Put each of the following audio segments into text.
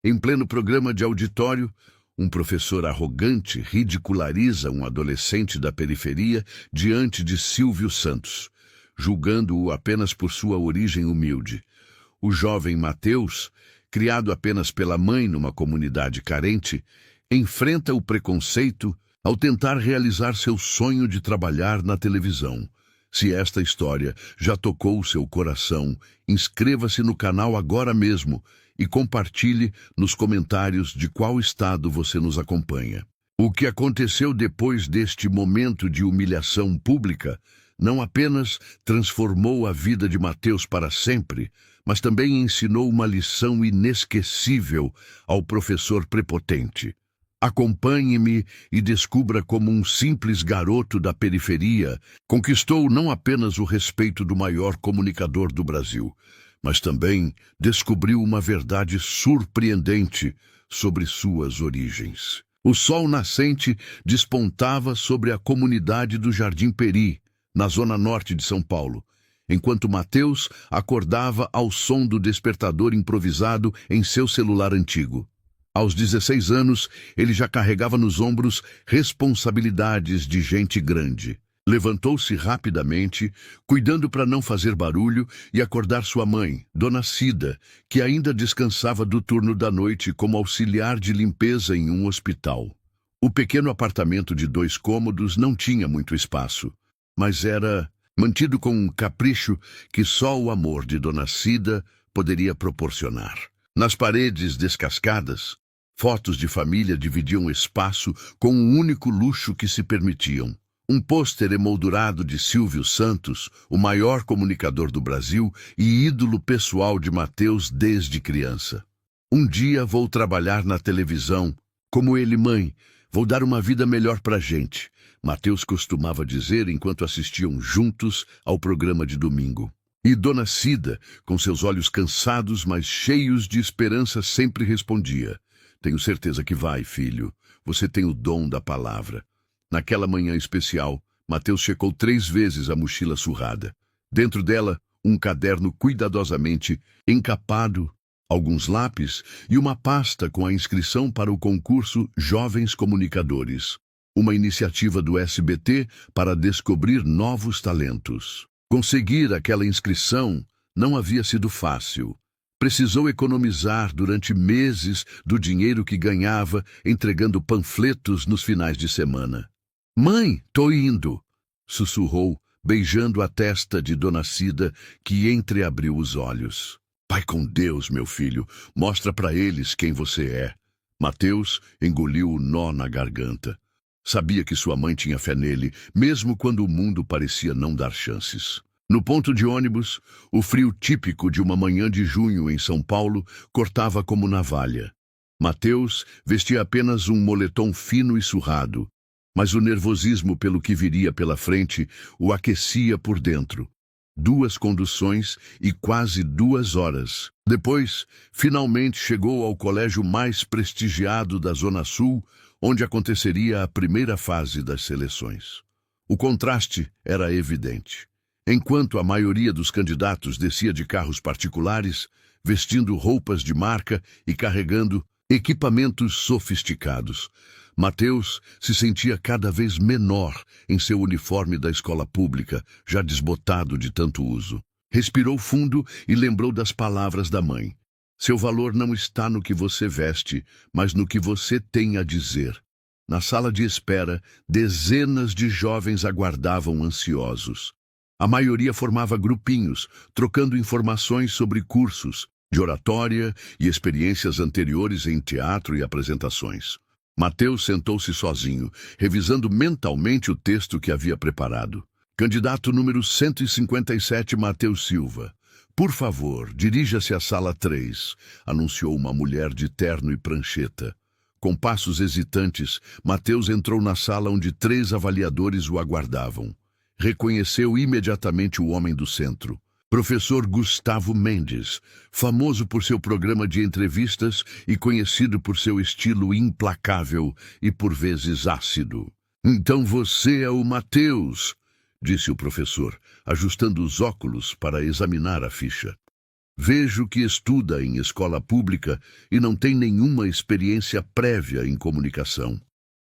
Em pleno programa de auditório, um professor arrogante ridiculariza um adolescente da periferia diante de Silvio Santos, julgando-o apenas por sua origem humilde. O jovem Mateus, criado apenas pela mãe numa comunidade carente, enfrenta o preconceito ao tentar realizar seu sonho de trabalhar na televisão. Se esta história já tocou seu coração, inscreva-se no canal agora mesmo e compartilhe nos comentários de qual estado você nos acompanha. O que aconteceu depois deste momento de humilhação pública não apenas transformou a vida de Mateus para sempre, mas também ensinou uma lição inesquecível ao professor prepotente. Acompanhe-me e descubra como um simples garoto da periferia conquistou não apenas o respeito do maior comunicador do Brasil, mas também descobriu uma verdade surpreendente sobre suas origens. O sol nascente despontava sobre a comunidade do Jardim Peri, na zona norte de São Paulo, enquanto Mateus acordava ao som do despertador improvisado em seu celular antigo. Aos 16 anos, ele já carregava nos ombros responsabilidades de gente grande. Levantou-se rapidamente, cuidando para não fazer barulho e acordar sua mãe, Dona Cida, que ainda descansava do turno da noite como auxiliar de limpeza em um hospital. O pequeno apartamento de 2 cômodos não tinha muito espaço, mas era mantido com um capricho que só o amor de Dona Cida poderia proporcionar. Nas paredes descascadas, fotos de família dividiam espaço com um único luxo que se permitiam. Um pôster emoldurado de Silvio Santos, o maior comunicador do Brasil e ídolo pessoal de Mateus desde criança. Um dia vou trabalhar na televisão. Como ele, mãe, vou dar uma vida melhor pra gente, Mateus costumava dizer enquanto assistiam juntos ao programa de domingo. E Dona Cida, com seus olhos cansados, mas cheios de esperança, sempre respondia: tenho certeza que vai, filho. Você tem o dom da palavra. Naquela manhã especial, Mateus checou 3 vezes a mochila surrada. Dentro dela, um caderno cuidadosamente encapado, alguns lápis e uma pasta com a inscrição para o concurso Jovens Comunicadores, uma iniciativa do SBT para descobrir novos talentos. Conseguir aquela inscrição não havia sido fácil. Precisou economizar durante meses do dinheiro que ganhava entregando panfletos nos finais de semana. Mãe, tô indo, sussurrou, beijando a testa de Dona Cida, que entreabriu os olhos. Vai com Deus, meu filho, mostra para eles quem você é. Mateus engoliu o nó na garganta. Sabia que sua mãe tinha fé nele, mesmo quando o mundo parecia não dar chances. No ponto de ônibus, o frio típico de uma manhã de junho em São Paulo cortava como navalha. Mateus vestia apenas um moletom fino e surrado, mas o nervosismo pelo que viria pela frente o aquecia por dentro. 2 conduções e quase 2 horas. Depois, finalmente chegou ao colégio mais prestigiado da Zona Sul, onde aconteceria a primeira fase das seleções. O contraste era evidente. Enquanto a maioria dos candidatos descia de carros particulares, vestindo roupas de marca e carregando equipamentos sofisticados, Mateus se sentia cada vez menor em seu uniforme da escola pública, já desbotado de tanto uso. Respirou fundo e lembrou das palavras da mãe. Seu valor não está no que você veste, mas no que você tem a dizer. Na sala de espera, dezenas de jovens aguardavam ansiosos. A maioria formava grupinhos, trocando informações sobre cursos de oratória e experiências anteriores em teatro e apresentações. Mateus sentou-se sozinho, revisando mentalmente o texto que havia preparado. Candidato número 157, Mateus Silva. Por favor, dirija-se à sala 3, anunciou uma mulher de terno e prancheta. Com passos hesitantes, Mateus entrou na sala onde 3 avaliadores o aguardavam. Reconheceu imediatamente o homem do centro. Professor Gustavo Mendes, famoso por seu programa de entrevistas e conhecido por seu estilo implacável e por vezes ácido. Então você é o Mateus, disse o professor, ajustando os óculos para examinar a ficha. Vejo que estuda em escola pública e não tem nenhuma experiência prévia em comunicação.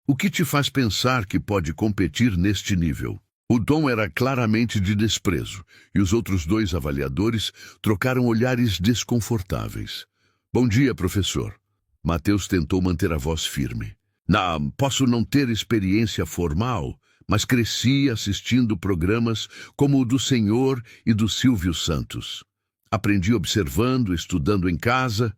O que te faz pensar que pode competir neste nível? O tom era claramente de desprezo, e os outros dois avaliadores trocaram olhares desconfortáveis. Bom dia, professor. Matheus tentou manter a voz firme. Posso não ter experiência formal, mas cresci assistindo programas como o do Senhor e do Silvio Santos. Aprendi observando, estudando em casa.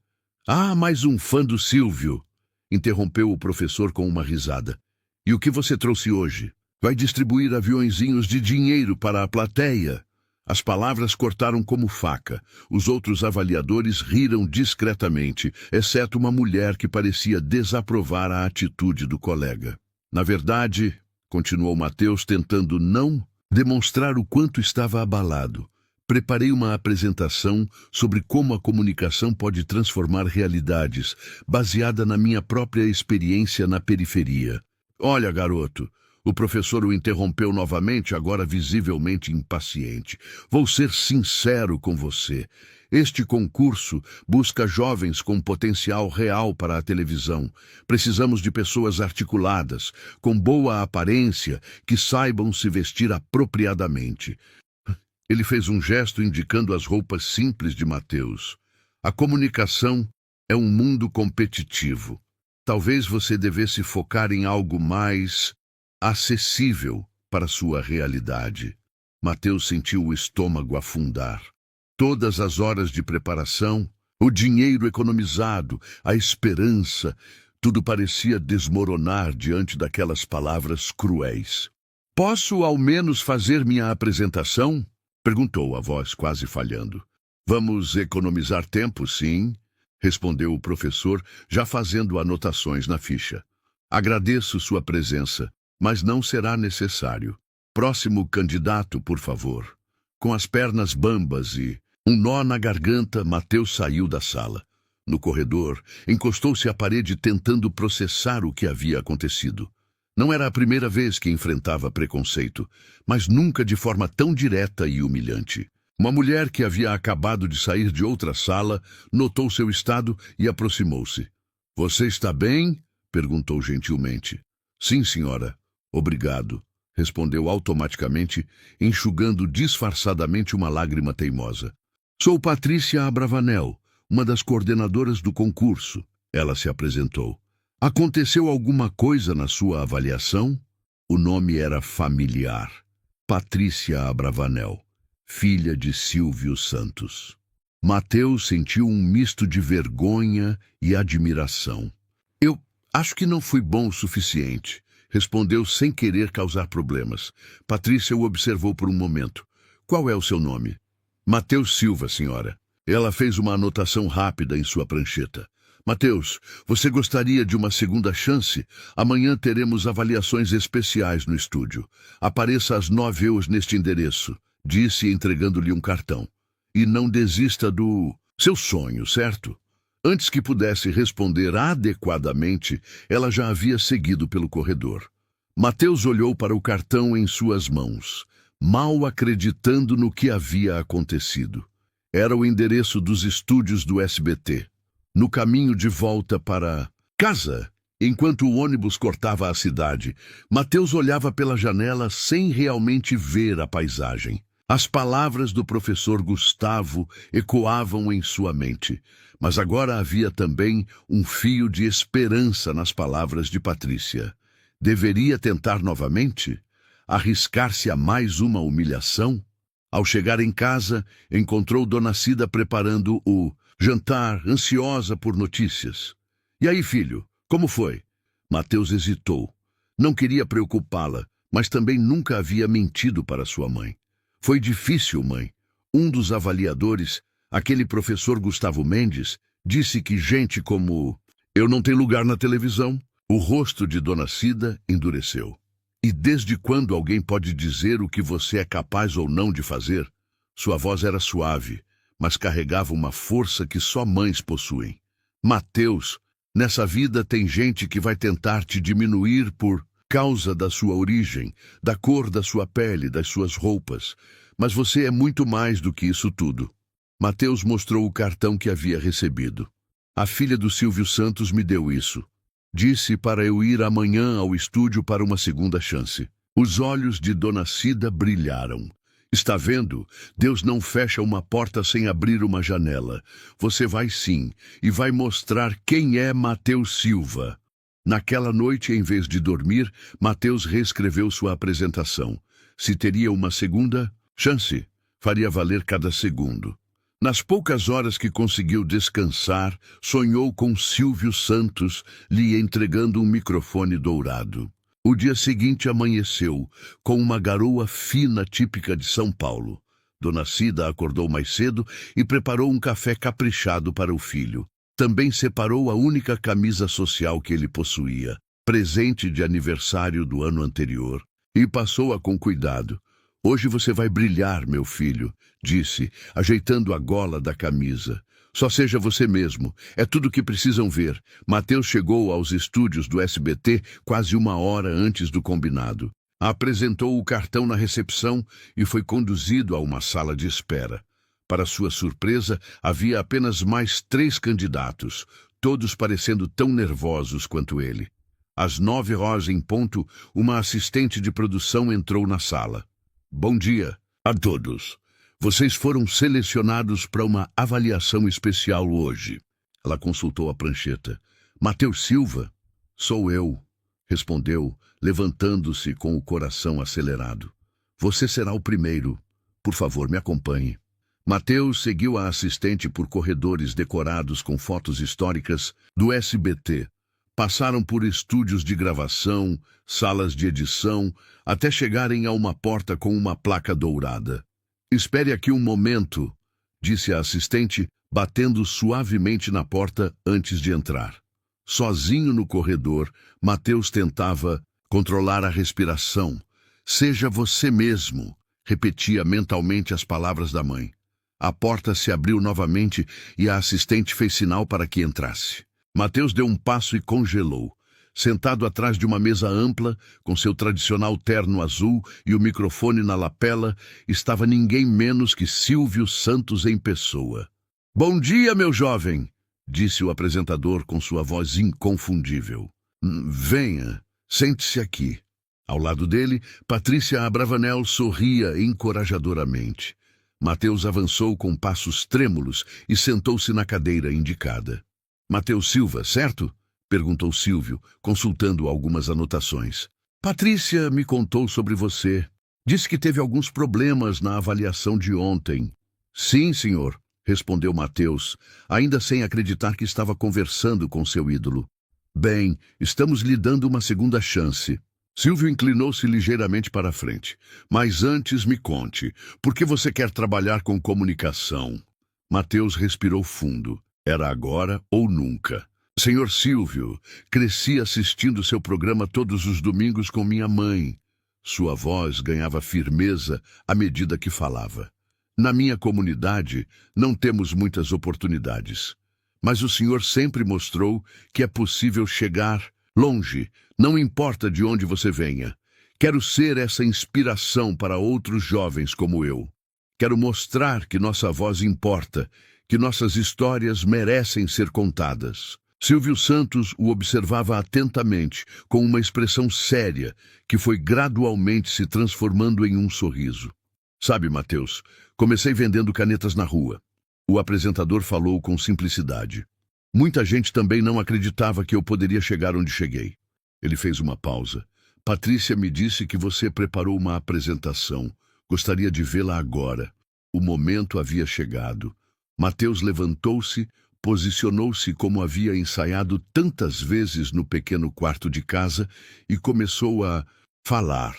Mais um fã do Silvio, interrompeu o professor com uma risada. E o que você trouxe hoje? Vai distribuir aviõezinhos de dinheiro para a plateia. As palavras cortaram como faca. Os outros avaliadores riram discretamente, exceto uma mulher que parecia desaprovar a atitude do colega. Na verdade, continuou Matheus, tentando não demonstrar o quanto estava abalado, preparei uma apresentação sobre como a comunicação pode transformar realidades, baseada na minha própria experiência na periferia. Olha, garoto, o professor o interrompeu novamente, agora visivelmente impaciente. Vou ser sincero com você. Este concurso busca jovens com potencial real para a televisão. Precisamos de pessoas articuladas, com boa aparência, que saibam se vestir apropriadamente. Ele fez um gesto indicando as roupas simples de Matheus. A comunicação é um mundo competitivo. Talvez você devesse focar em algo mais acessível para sua realidade. Matheus sentiu o estômago afundar. Todas as horas de preparação, o dinheiro economizado, a esperança, tudo parecia desmoronar diante daquelas palavras cruéis. Posso ao menos fazer minha apresentação? Perguntou a voz quase falhando. Vamos economizar tempo, sim, respondeu o professor, já fazendo anotações na ficha. Agradeço sua presença, mas não será necessário. Próximo candidato, por favor. Com as pernas bambas e um nó na garganta, Matheus saiu da sala. No corredor, encostou-se à parede tentando processar o que havia acontecido. Não era a primeira vez que enfrentava preconceito, mas nunca de forma tão direta e humilhante. Uma mulher que havia acabado de sair de outra sala notou seu estado e aproximou-se. Você está bem? Perguntou gentilmente. Sim, senhora. Obrigado, respondeu automaticamente, enxugando disfarçadamente uma lágrima teimosa. Sou Patrícia Abravanel, uma das coordenadoras do concurso. Ela se apresentou. Aconteceu alguma coisa na sua avaliação? O nome era familiar. Patrícia Abravanel, filha de Silvio Santos. Matheus sentiu um misto de vergonha e admiração. Eu acho que não fui bom o suficiente, respondeu sem querer causar problemas. Patrícia o observou por um momento. Qual é o seu nome? Matheus Silva, senhora. Ela fez uma anotação rápida em sua prancheta. Matheus, você gostaria de uma segunda chance? Amanhã teremos avaliações especiais no estúdio. Apareça às 9h neste endereço, disse entregando-lhe um cartão. E não desista do seu sonho, certo? Antes que pudesse responder adequadamente, ela já havia seguido pelo corredor. Matheus olhou para o cartão em suas mãos, mal acreditando no que havia acontecido. Era o endereço dos estúdios do SBT. No caminho de volta para casa, enquanto o ônibus cortava a cidade, Matheus olhava pela janela sem realmente ver a paisagem. As palavras do professor Gustavo ecoavam em sua mente, mas agora havia também um fio de esperança nas palavras de Patrícia. Deveria tentar novamente? Arriscar-se a mais uma humilhação? Ao chegar em casa, encontrou Dona Cida preparando o jantar, ansiosa por notícias. E aí, filho, como foi? Matheus hesitou. Não queria preocupá-la, mas também nunca havia mentido para sua mãe. Foi difícil, mãe. Um dos avaliadores, aquele professor Gustavo Mendes, disse que gente como eu não tem lugar na televisão. O rosto de Dona Cida endureceu. E desde quando alguém pode dizer o que você é capaz ou não de fazer? Sua voz era suave, mas carregava uma força que só mães possuem. Matheus, nessa vida tem gente que vai tentar te diminuir por causa da sua origem, da cor da sua pele, das suas roupas. Mas você é muito mais do que isso tudo. Mateus mostrou o cartão que havia recebido. A filha do Silvio Santos me deu isso. Disse para eu ir amanhã ao estúdio para uma segunda chance. Os olhos de Dona Cida brilharam. Está vendo? Deus não fecha uma porta sem abrir uma janela. Você vai sim, e vai mostrar quem é Mateus Silva. Naquela noite, em vez de dormir, Mateus reescreveu sua apresentação. Se teria uma segunda chance, faria valer cada segundo. Nas poucas horas que conseguiu descansar, sonhou com Silvio Santos lhe entregando um microfone dourado. O dia seguinte amanheceu, com uma garoa fina típica de São Paulo. Dona Cida acordou mais cedo e preparou um café caprichado para o filho. Também separou a única camisa social que ele possuía, presente de aniversário do ano anterior, e passou-a com cuidado. Hoje você vai brilhar, meu filho, disse, ajeitando a gola da camisa. Só seja você mesmo, é tudo o que precisam ver. Mateus chegou aos estúdios do SBT quase uma hora antes do combinado. Apresentou o cartão na recepção e foi conduzido a uma sala de espera. Para sua surpresa, havia apenas mais 3 candidatos, todos parecendo tão nervosos quanto ele. Às 9h em ponto, uma assistente de produção entrou na sala. Bom dia a todos. Vocês foram selecionados para uma avaliação especial hoje. Ela consultou a prancheta. Mateus Silva? Sou eu, respondeu, levantando-se com o coração acelerado. Você será o primeiro. Por favor, me acompanhe. Mateus seguiu a assistente por corredores decorados com fotos históricas do SBT. Passaram por estúdios de gravação, salas de edição, até chegarem a uma porta com uma placa dourada. Espere aqui um momento, disse a assistente, batendo suavemente na porta antes de entrar. Sozinho no corredor, Mateus tentava controlar a respiração. Seja você mesmo, repetia mentalmente as palavras da mãe. A porta se abriu novamente e a assistente fez sinal para que entrasse. Mateus deu um passo e congelou. Sentado atrás de uma mesa ampla, com seu tradicional terno azul e o microfone na lapela, estava ninguém menos que Silvio Santos em pessoa. Bom dia, meu jovem, disse o apresentador com sua voz inconfundível. Venha, sente-se aqui. Ao lado dele, Patrícia Abravanel sorria encorajadoramente. Mateus avançou com passos trêmulos e sentou-se na cadeira indicada. Mateus Silva, certo? Perguntou Silvio, consultando algumas anotações. Patrícia me contou sobre você. Disse que teve alguns problemas na avaliação de ontem. Sim, senhor, respondeu Mateus, ainda sem acreditar que estava conversando com seu ídolo. Bem, estamos lhe dando uma segunda chance. Silvio inclinou-se ligeiramente para a frente. Mas antes me conte, por que você quer trabalhar com comunicação? Mateus respirou fundo. Era agora ou nunca. Senhor Silvio, cresci assistindo seu programa todos os domingos com minha mãe. Sua voz ganhava firmeza à medida que falava. Na minha comunidade, não temos muitas oportunidades. Mas o senhor sempre mostrou que é possível chegar longe, não importa de onde você venha. Quero ser essa inspiração para outros jovens como eu. Quero mostrar que nossa voz importa, que nossas histórias merecem ser contadas. Silvio Santos o observava atentamente, com uma expressão séria, que foi gradualmente se transformando em um sorriso. Sabe, Mateus, comecei vendendo canetas na rua. O apresentador falou com simplicidade. Muita gente também não acreditava que eu poderia chegar onde cheguei. Ele fez uma pausa. Patrícia me disse que você preparou uma apresentação. Gostaria de vê-la agora. O momento havia chegado. Mateus levantou-se, posicionou-se como havia ensaiado tantas vezes no pequeno quarto de casa e começou a falar.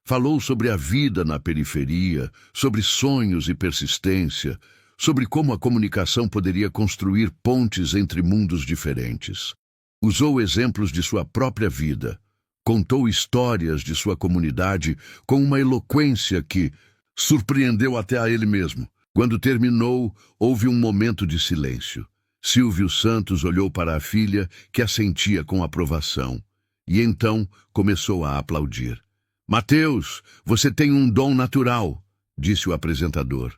Falou sobre a vida na periferia, sobre sonhos e persistência, sobre como a comunicação poderia construir pontes entre mundos diferentes. Usou exemplos de sua própria vida, contou histórias de sua comunidade com uma eloquência que surpreendeu até a ele mesmo. Quando terminou, houve um momento de silêncio. Silvio Santos olhou para a filha, que assentia com aprovação, e então começou a aplaudir. Mateus, você tem um dom natural, disse o apresentador.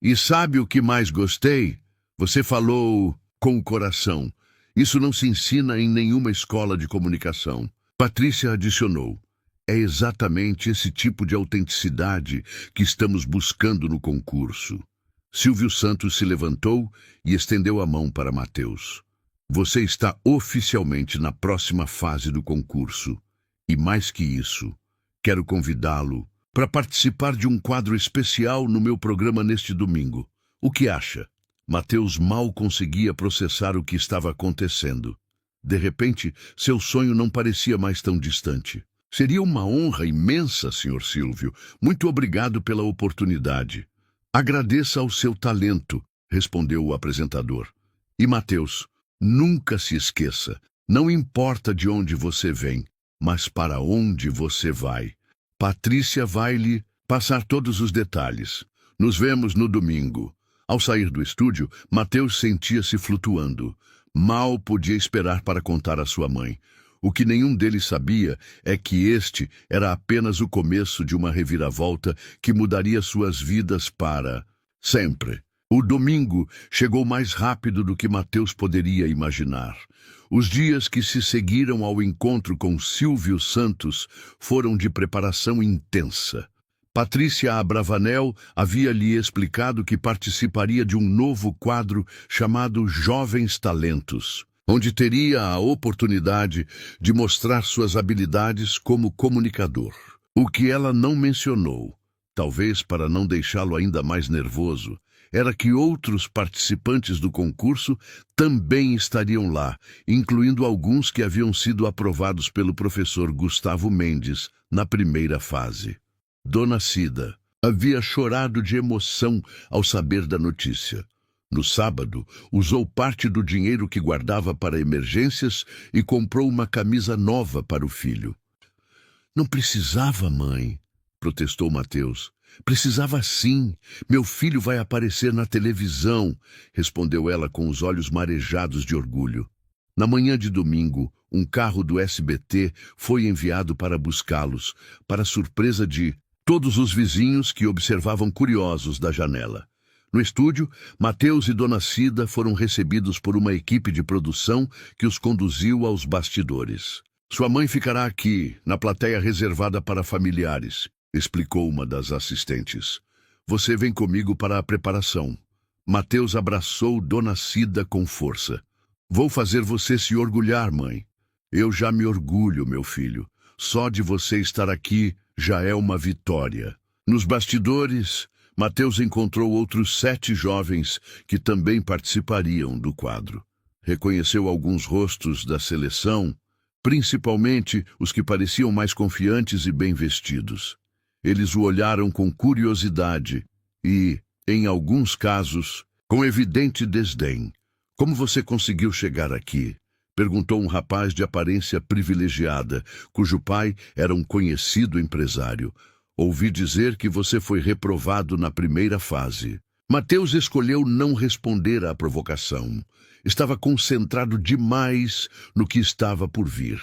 E sabe o que mais gostei? Você falou com o coração. Isso não se ensina em nenhuma escola de comunicação. Patrícia adicionou. É exatamente esse tipo de autenticidade que estamos buscando no concurso. Silvio Santos se levantou e estendeu a mão para Matheus. Você está oficialmente na próxima fase do concurso. E mais que isso, quero convidá-lo para participar de um quadro especial no meu programa neste domingo. O que acha? Matheus mal conseguia processar o que estava acontecendo. De repente, seu sonho não parecia mais tão distante. Seria uma honra imensa, Sr. Silvio. Muito obrigado pela oportunidade. Agradeça ao seu talento, respondeu o apresentador. E Matheus, nunca se esqueça, não importa de onde você vem, mas para onde você vai. Patrícia vai lhe passar todos os detalhes. Nos vemos no domingo. Ao sair do estúdio, Matheus sentia-se flutuando. Mal podia esperar para contar à sua mãe. O que nenhum deles sabia é que este era apenas o começo de uma reviravolta que mudaria suas vidas para sempre. O domingo chegou mais rápido do que Matheus poderia imaginar. Os dias que se seguiram ao encontro com Silvio Santos foram de preparação intensa. Patrícia Abravanel havia lhe explicado que participaria de um novo quadro chamado Jovens Talentos, onde teria a oportunidade de mostrar suas habilidades como comunicador. O que ela não mencionou, talvez para não deixá-lo ainda mais nervoso, era que outros participantes do concurso também estariam lá, incluindo alguns que haviam sido aprovados pelo professor Gustavo Mendes na primeira fase. Dona Cida havia chorado de emoção ao saber da notícia. No sábado, usou parte do dinheiro que guardava para emergências e comprou uma camisa nova para o filho. Não precisava, mãe, protestou Matheus. Precisava sim. Meu filho vai aparecer na televisão, respondeu ela com os olhos marejados de orgulho. Na manhã de domingo, um carro do SBT foi enviado para buscá-los, para surpresa de todos os vizinhos que observavam curiosos da janela. No estúdio, Matheus e Dona Cida foram recebidos por uma equipe de produção que os conduziu aos bastidores. Sua mãe ficará aqui, na plateia reservada para familiares, explicou uma das assistentes. Você vem comigo para a preparação. Matheus abraçou Dona Cida com força. Vou fazer você se orgulhar, mãe. Eu já me orgulho, meu filho. Só de você estar aqui já é uma vitória. Nos bastidores, Matheus encontrou outros 7 jovens que também participariam do quadro. Reconheceu alguns rostos da seleção, principalmente os que pareciam mais confiantes e bem vestidos. Eles o olharam com curiosidade e, em alguns casos, com evidente desdém. Como você conseguiu chegar aqui? Perguntou um rapaz de aparência privilegiada, cujo pai era um conhecido empresário. Ouvi dizer que você foi reprovado na primeira fase. Matheus escolheu não responder à provocação. Estava concentrado demais no que estava por vir.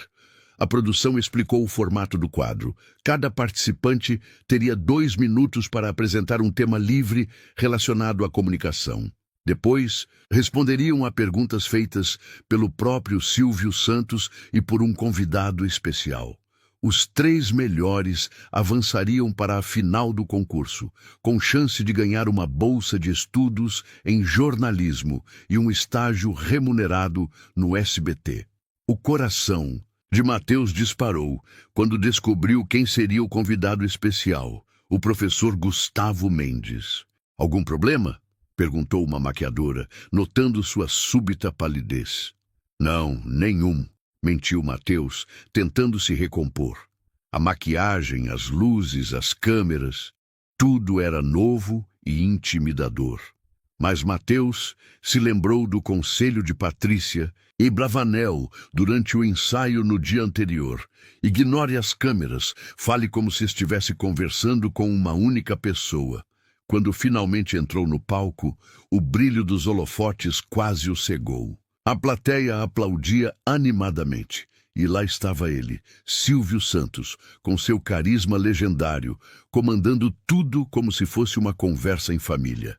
A produção explicou o formato do quadro. Cada participante teria 2 minutos para apresentar um tema livre relacionado à comunicação. Depois, responderiam a perguntas feitas pelo próprio Silvio Santos e por um convidado especial. Os 3 melhores avançariam para a final do concurso, com chance de ganhar uma bolsa de estudos em jornalismo e um estágio remunerado no SBT. O coração de Matheus disparou quando descobriu quem seria o convidado especial, o professor Gustavo Mendes. Algum problema? Perguntou uma maquiadora, notando sua súbita palidez. Não, nenhum, mentiu Matheus, tentando se recompor. A maquiagem, as luzes, as câmeras, tudo era novo e intimidador. Mas Matheus se lembrou do conselho de Patrícia e Bravanel durante o ensaio no dia anterior. Ignore as câmeras, fale como se estivesse conversando com uma única pessoa. Quando finalmente entrou no palco, o brilho dos holofotes quase o cegou. A plateia aplaudia animadamente. E lá estava ele, Silvio Santos, com seu carisma legendário, comandando tudo como se fosse uma conversa em família.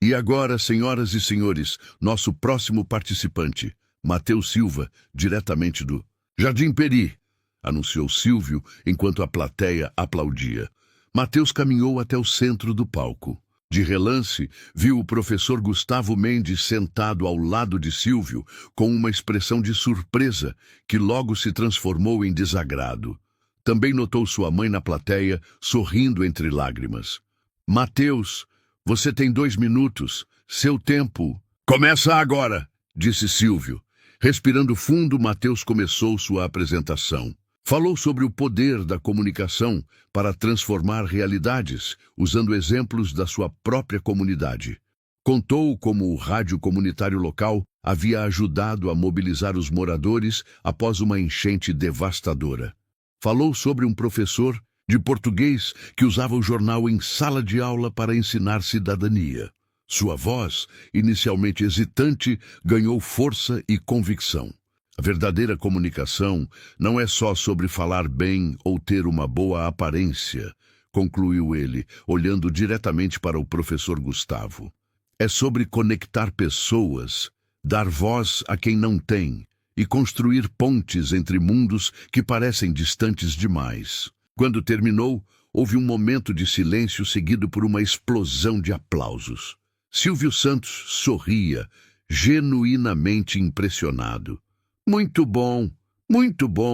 E agora, senhoras e senhores, nosso próximo participante, Matheus Silva, diretamente do Jardim Peri, anunciou Silvio enquanto a plateia aplaudia. Matheus caminhou até o centro do palco. De relance, viu o professor Gustavo Mendes sentado ao lado de Silvio, com uma expressão de surpresa que logo se transformou em desagrado. Também notou sua mãe na plateia, sorrindo entre lágrimas. Matheus, você tem 2 minutos. Seu tempo começa agora, disse Silvio. Respirando fundo, Matheus começou sua apresentação. Falou sobre o poder da comunicação para transformar realidades, usando exemplos da sua própria comunidade. Contou como o rádio comunitário local havia ajudado a mobilizar os moradores após uma enchente devastadora. Falou sobre um professor de português que usava o jornal em sala de aula para ensinar cidadania. Sua voz, inicialmente hesitante, ganhou força e convicção. A verdadeira comunicação não é só sobre falar bem ou ter uma boa aparência, concluiu ele, olhando diretamente para o professor Gustavo. É sobre conectar pessoas, dar voz a quem não tem e construir pontes entre mundos que parecem distantes demais. Quando terminou, houve um momento de silêncio seguido por uma explosão de aplausos. Silvio Santos sorria, genuinamente impressionado. Muito bom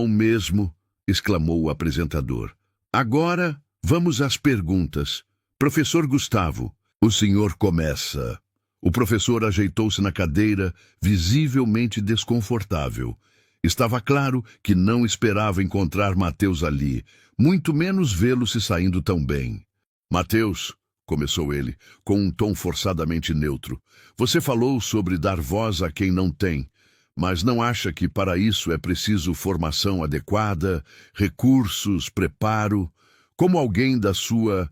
mesmo, exclamou o apresentador. Agora, vamos às perguntas. Professor Gustavo, o senhor começa. O professor ajeitou-se na cadeira, visivelmente desconfortável. Estava claro que não esperava encontrar Matheus ali, muito menos vê-lo se saindo tão bem. Matheus, começou ele, com um tom forçadamente neutro, você falou sobre dar voz a quem não tem. Mas não acha que para isso é preciso formação adequada, recursos, preparo? Como alguém da sua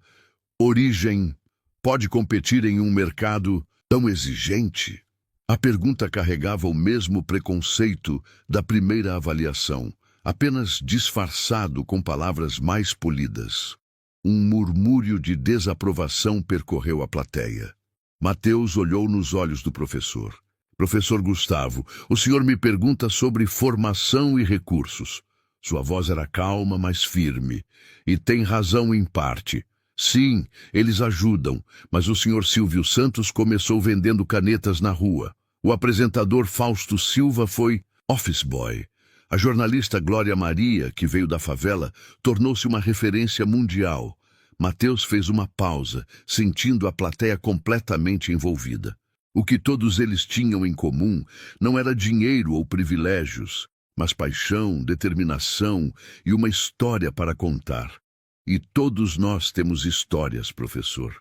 origem pode competir em um mercado tão exigente? A pergunta carregava o mesmo preconceito da primeira avaliação, apenas disfarçado com palavras mais polidas. Um murmúrio de desaprovação percorreu a plateia. Matheus olhou nos olhos do professor. Professor Gustavo, o senhor me pergunta sobre formação e recursos. Sua voz era calma, mas firme. E tem razão em parte. Sim, eles ajudam, mas o senhor Silvio Santos começou vendendo canetas na rua. O apresentador Fausto Silva foi office boy. A jornalista Glória Maria, que veio da favela, tornou-se uma referência mundial. Matheus fez uma pausa, sentindo a plateia completamente envolvida. O que todos eles tinham em comum não era dinheiro ou privilégios, mas paixão, determinação e uma história para contar. E todos nós temos histórias, professor.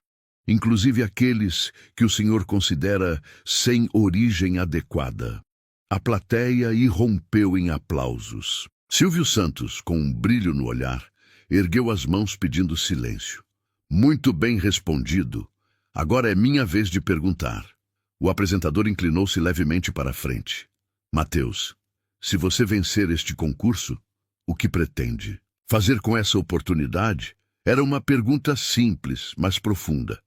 Inclusive aqueles que o senhor considera sem origem adequada. A plateia irrompeu em aplausos. Silvio Santos, com um brilho no olhar, ergueu as mãos pedindo silêncio. Muito bem respondido. Agora é minha vez de perguntar. O apresentador inclinou-se levemente para a frente. Matheus, se você vencer este concurso, o que pretende fazer com essa oportunidade? Era uma pergunta simples, mas profunda.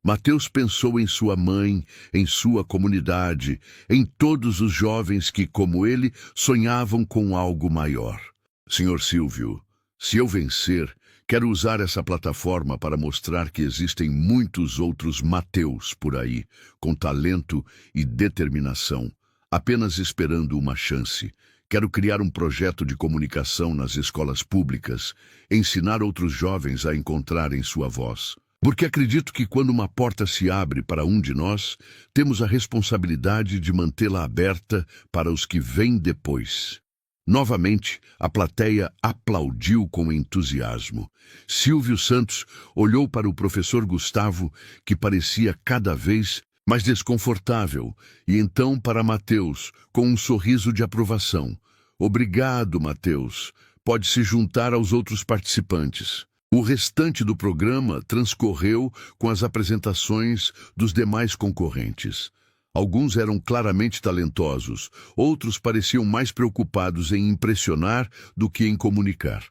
Matheus pensou em sua mãe, em sua comunidade, em todos os jovens que, como ele, sonhavam com algo maior. Senhor Silvio, se eu vencer, quero usar essa plataforma para mostrar que existem muitos outros Matheus por aí, com talento e determinação, apenas esperando uma chance. Quero criar um projeto de comunicação nas escolas públicas, ensinar outros jovens a encontrarem sua voz. Porque acredito que quando uma porta se abre para um de nós, temos a responsabilidade de mantê-la aberta para os que vêm depois. Novamente, a plateia aplaudiu com entusiasmo. Silvio Santos olhou para o professor Gustavo, que parecia cada vez mais desconfortável, e então para Matheus, com um sorriso de aprovação. Obrigado, Matheus. Pode se juntar aos outros participantes. O restante do programa transcorreu com as apresentações dos demais concorrentes. Alguns eram claramente talentosos, outros pareciam mais preocupados em impressionar do que em comunicar.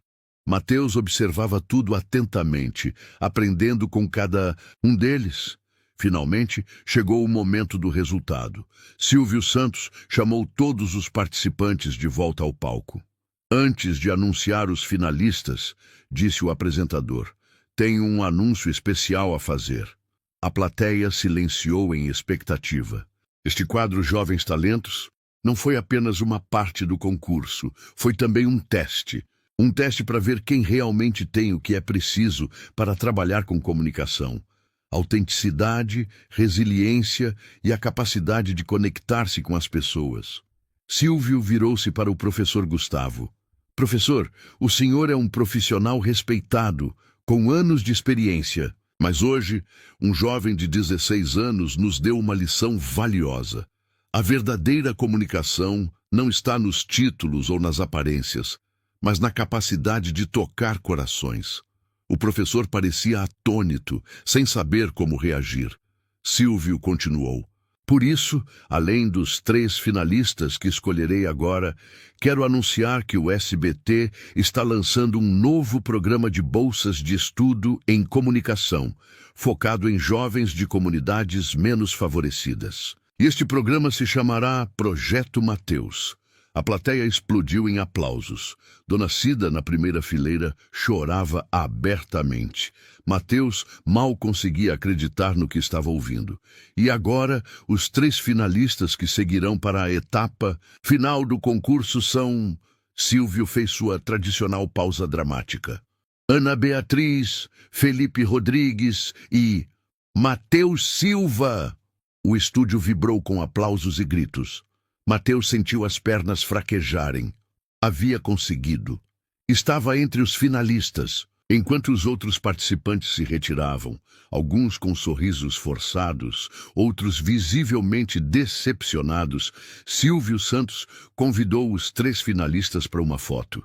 Matheus observava tudo atentamente, aprendendo com cada um deles. Finalmente, chegou o momento do resultado. Silvio Santos chamou todos os participantes de volta ao palco. Antes de anunciar os finalistas, disse o apresentador, tenho um anúncio especial a fazer. A plateia silenciou em expectativa. Este quadro Jovens Talentos não foi apenas uma parte do concurso, foi também um teste. Um teste para ver quem realmente tem o que é preciso para trabalhar com comunicação. Autenticidade, resiliência e a capacidade de conectar-se com as pessoas. Silvio virou-se para o professor Gustavo. Professor, o senhor é um profissional respeitado, com anos de experiência. Mas hoje, um jovem de 16 anos nos deu uma lição valiosa. A verdadeira comunicação não está nos títulos ou nas aparências, mas na capacidade de tocar corações. O professor parecia atônito, sem saber como reagir. Silvio continuou. Por isso, além dos 3 finalistas que escolherei agora, quero anunciar que o SBT está lançando um novo programa de bolsas de estudo em comunicação, focado em jovens de comunidades menos favorecidas. Este programa se chamará Projeto Mateus. A plateia explodiu em aplausos. Dona Cida, na primeira fileira, chorava abertamente. Mateus mal conseguia acreditar no que estava ouvindo. E agora, os 3 finalistas que seguirão para a etapa final do concurso são... Silvio fez sua tradicional pausa dramática. Ana Beatriz, Felipe Rodrigues e... Mateus Silva! O estúdio vibrou com aplausos e gritos. Mateus sentiu as pernas fraquejarem. Havia conseguido. Estava entre os finalistas, enquanto os outros participantes se retiravam, alguns com sorrisos forçados, outros visivelmente decepcionados. Silvio Santos convidou os 3 finalistas para uma foto.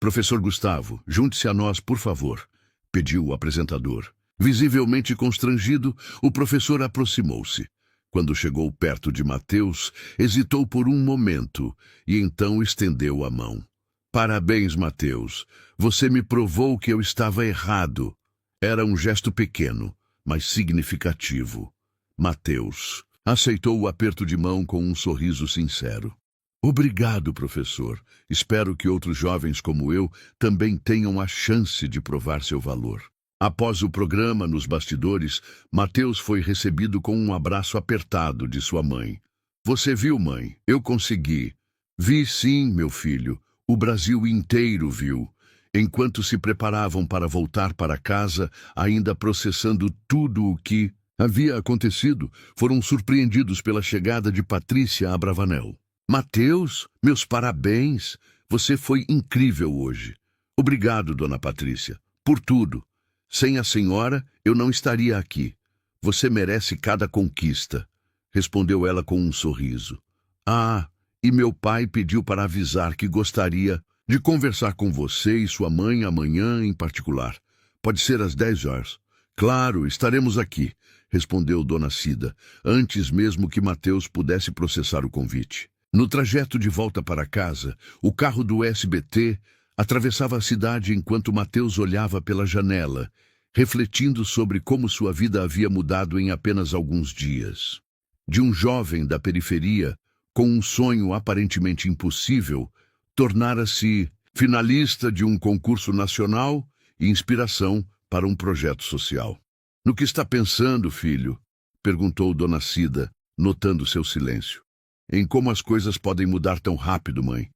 Professor Gustavo, junte-se a nós, por favor, pediu o apresentador. Visivelmente constrangido, o professor aproximou-se. Quando chegou perto de Mateus, hesitou por um momento e então estendeu a mão. Parabéns, Mateus. Você me provou que eu estava errado. Era um gesto pequeno, mas significativo. Mateus aceitou o aperto de mão com um sorriso sincero. Obrigado, professor. Espero que outros jovens como eu também tenham a chance de provar seu valor. Após o programa, nos bastidores, Mateus foi recebido com um abraço apertado de sua mãe. Você viu, mãe? Eu consegui. Vi sim, meu filho. O Brasil inteiro viu. Enquanto se preparavam para voltar para casa, ainda processando tudo o que havia acontecido, foram surpreendidos pela chegada de Patrícia Abravanel. Mateus, meus parabéns. Você foi incrível hoje. Obrigado, dona Patrícia, por tudo. Sem a senhora, eu não estaria aqui. Você merece cada conquista, respondeu ela com um sorriso. Ah, e meu pai pediu para avisar que gostaria de conversar com você e sua mãe amanhã em particular. Pode ser às 10 horas. Claro, estaremos aqui, respondeu Dona Cida, antes mesmo que Mateus pudesse processar o convite. No trajeto de volta para casa, o carro do SBT atravessava a cidade enquanto Mateus olhava pela janela, refletindo sobre como sua vida havia mudado em apenas alguns dias. De um jovem da periferia, com um sonho aparentemente impossível, tornara-se finalista de um concurso nacional e inspiração para um projeto social. No que está pensando, filho? Perguntou Dona Cida, notando seu silêncio. Em como as coisas podem mudar tão rápido, mãe.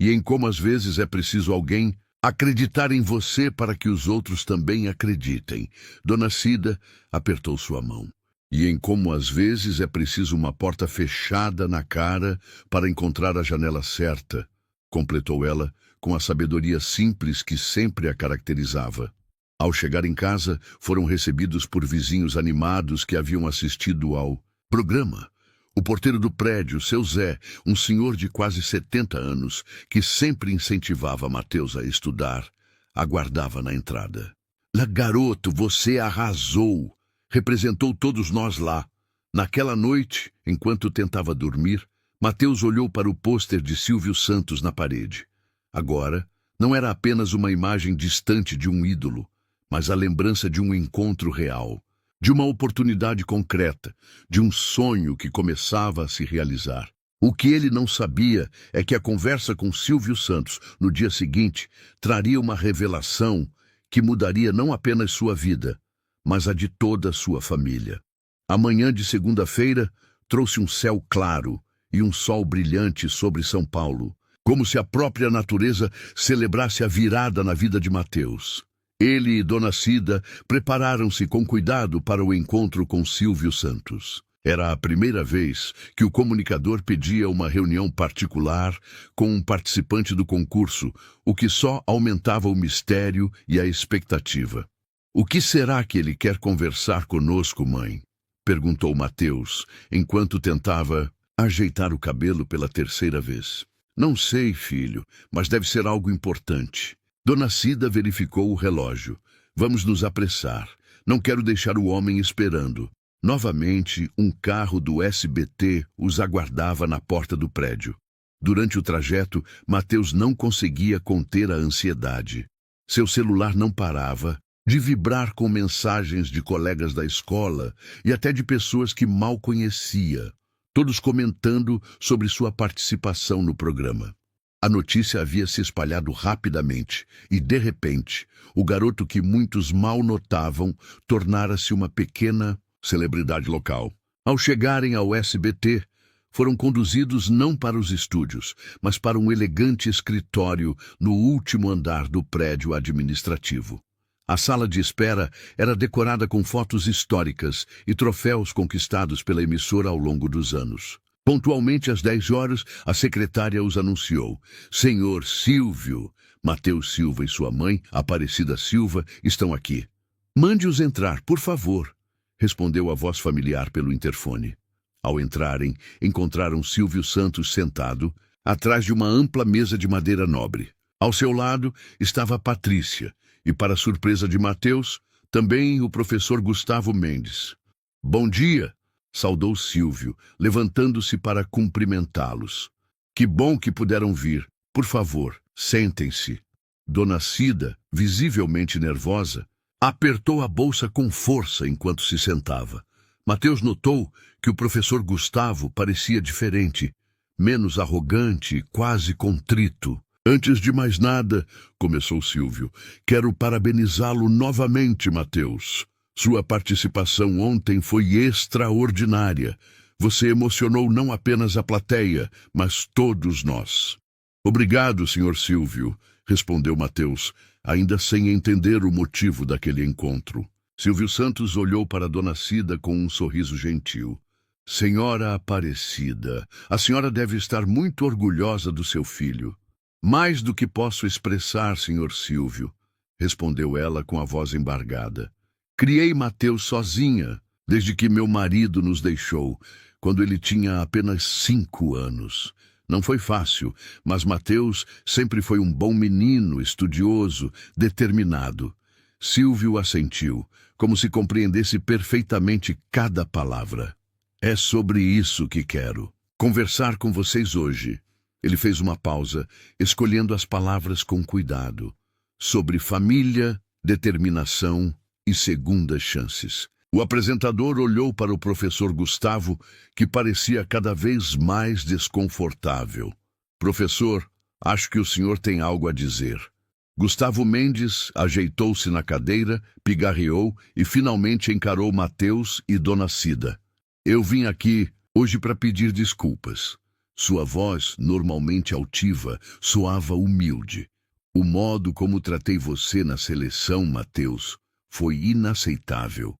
E em como às vezes é preciso alguém acreditar em você para que os outros também acreditem. Dona Cida apertou sua mão. E em como às vezes é preciso uma porta fechada na cara para encontrar a janela certa, completou ela com a sabedoria simples que sempre a caracterizava. Ao chegar em casa, foram recebidos por vizinhos animados que haviam assistido ao programa. O porteiro do prédio, seu Zé, um senhor de quase 70 anos, que sempre incentivava Mateus a estudar, aguardava na entrada. Garoto, você arrasou! Representou todos nós lá. Naquela noite, enquanto tentava dormir, Mateus olhou para o pôster de Silvio Santos na parede. Agora, não era apenas uma imagem distante de um ídolo, mas a lembrança de um encontro real. de uma oportunidade concreta, de um sonho que começava a se realizar. O que ele não sabia é que a conversa com Silvio Santos, no dia seguinte, traria uma revelação que mudaria não apenas sua vida, mas a de toda a sua família. A manhã de segunda-feira trouxe um céu claro e um sol brilhante sobre São Paulo, como se a própria natureza celebrasse a virada na vida de Mateus. Ele e Dona Cida prepararam-se com cuidado para o encontro com Silvio Santos. Era a primeira vez que o comunicador pedia uma reunião particular com um participante do concurso, o que só aumentava o mistério e a expectativa. "O que será que ele quer conversar conosco, mãe?" perguntou Mateus, enquanto tentava ajeitar o cabelo pela terceira vez. "Não sei, filho, mas deve ser algo importante." Dona Cida verificou o relógio. "Vamos nos apressar. Não quero deixar o homem esperando." Novamente, um carro do SBT os aguardava na porta do prédio. Durante o trajeto, Mateus não conseguia conter a ansiedade. Seu celular não parava de vibrar com mensagens de colegas da escola e até de pessoas que mal conhecia, todos comentando sobre sua participação no programa. A notícia havia se espalhado rapidamente e, de repente, o garoto que muitos mal notavam tornara-se uma pequena celebridade local. Ao chegarem ao SBT, foram conduzidos não para os estúdios, mas para um elegante escritório no último andar do prédio administrativo. A sala de espera era decorada com fotos históricas e troféus conquistados pela emissora ao longo dos anos. Pontualmente às 10 horas, a secretária os anunciou. "Senhor Silvio, Mateus Silva e sua mãe, Aparecida Silva, estão aqui." "Mande-os entrar, por favor", respondeu a voz familiar pelo interfone. Ao entrarem, encontraram Silvio Santos sentado, atrás de uma ampla mesa de madeira nobre. Ao seu lado estava Patrícia, e, para surpresa de Mateus, também o professor Gustavo Mendes. "Bom dia", saudou Silvio, levantando-se para cumprimentá-los. "Que bom que puderam vir. Por favor, sentem-se." Dona Cida, visivelmente nervosa, apertou a bolsa com força enquanto se sentava. Mateus notou que o professor Gustavo parecia diferente, menos arrogante e quase contrito. "Antes de mais nada", começou Silvio, "quero parabenizá-lo novamente, Mateus. Sua participação ontem foi extraordinária. Você emocionou não apenas a plateia, mas todos nós." "Obrigado, Sr. Silvio", respondeu Mateus, ainda sem entender o motivo daquele encontro. Silvio Santos olhou para Dona Cida com um sorriso gentil. "Senhora Aparecida, a senhora deve estar muito orgulhosa do seu filho." "Mais do que posso expressar, Sr. Silvio", respondeu ela com a voz embargada. "Criei Mateus sozinha, desde que meu marido nos deixou, quando ele tinha apenas 5 anos. Não foi fácil, mas Mateus sempre foi um bom menino, estudioso, determinado." Silvio assentiu, como se compreendesse perfeitamente cada palavra. "É sobre isso que quero conversar com vocês hoje." Ele fez uma pausa, escolhendo as palavras com cuidado. "Sobre família, determinação e segundas chances." O apresentador olhou para o professor Gustavo, que parecia cada vez mais desconfortável. "Professor, acho que o senhor tem algo a dizer." Gustavo Mendes ajeitou-se na cadeira, pigarreou e finalmente encarou Mateus e Dona Cida. "Eu vim aqui hoje para pedir desculpas." Sua voz, normalmente altiva, soava humilde. "O modo como tratei você na seleção, Mateus, foi inaceitável.